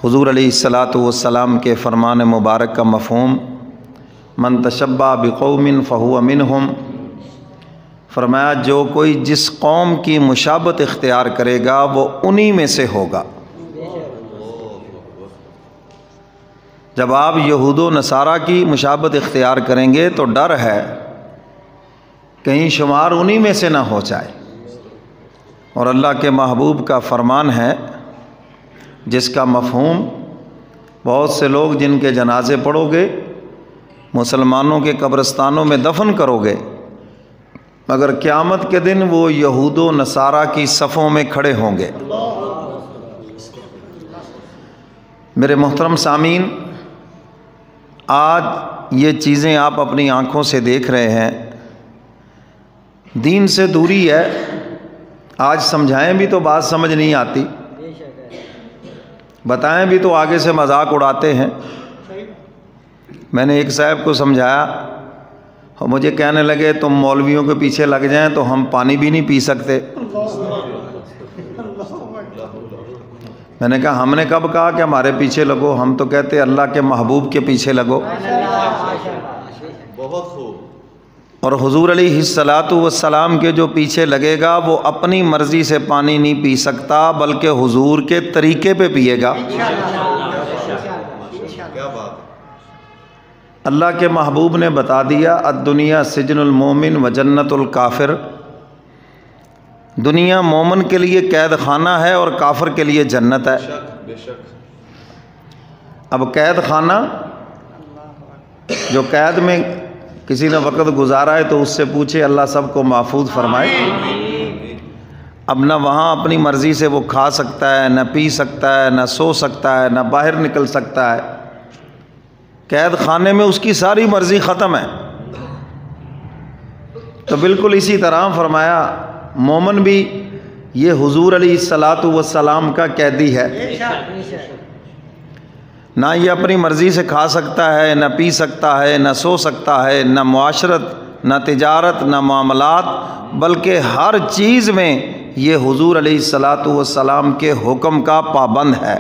حضور علیہ الصلاۃ والسلام کے فرمان مبارک کا مفہوم من تشبہ بقوم فہو منہم، فرمایا جو کوئی جس قوم کی مشابہت اختیار کرے گا وہ انہی میں سے ہوگا۔ جب آپ یہود و نصارہ کی مشابہت اختیار کریں گے تو ڈر ہے کہیں شمار انہی میں سے نہ ہو جائے۔ اور اللہ کے محبوب کا فرمان ہے جس کا مفہوم بہت سے لوگ جن کے جنازے پڑھو گے، مسلمانوں کے قبرستانوں میں دفن کرو گے، مگر قیامت کے دن وہ یہود و نصارہ کی صفوں میں کھڑے ہوں گے۔ میرے محترم سامعین، آج یہ چیزیں آپ اپنی آنکھوں سے دیکھ رہے ہیں، دین سے دوری ہے۔ آج سمجھائیں بھی تو بات سمجھ نہیں آتی، بتائیں بھی تو آگے سے مذاق اڑاتے ہیں۔ میں نے ایک صاحب کو سمجھایا، مجھے کہنے لگے تم مولویوں کے پیچھے لگ جائیں تو ہم پانی بھی نہیں پی سکتے۔ میں نے کہا ہم نے کب کہا کہ ہمارے پیچھے لگو، ہم تو کہتے اللہ کے محبوب کے پیچھے لگو۔ بہت خوب۔ اور حضور علیہ الصلاۃ والسلام کے جو پیچھے لگے گا وہ اپنی مرضی سے پانی نہیں پی سکتا بلکہ حضور کے طریقے پہ پیے گا۔ کیا بات ہے۔ اللہ کے محبوب نے بتا دیا الدنیا سجن المومن و جنت الکافر، دنیا مومن کے لیے قید خانہ ہے اور کافر کے لیے جنت ہے۔ بے شک۔ اب قید خانہ، جو قید میں کسی نے وقت گزارا ہے تو اس سے پوچھے، اللہ سب کو محفوظ فرمائے۔ اب نہ وہاں اپنی مرضی سے وہ کھا سکتا ہے، نہ پی سکتا ہے، نہ سو سکتا ہے، نہ باہر نکل سکتا ہے۔ قید خانے میں اس کی ساری مرضی ختم ہے۔ تو بالکل اسی طرح فرمایا مومن بھی یہ حضور علیہ الصلاۃ والسلام کا قیدی ہے، نہ یہ اپنی مرضی سے کھا سکتا ہے، نہ پی سکتا ہے، نہ سو سکتا ہے، نہ معاشرت، نہ تجارت، نہ معاملات، بلکہ ہر چیز میں یہ حضور علیہ الصلاۃ والسلام کے حکم کا پابند ہے۔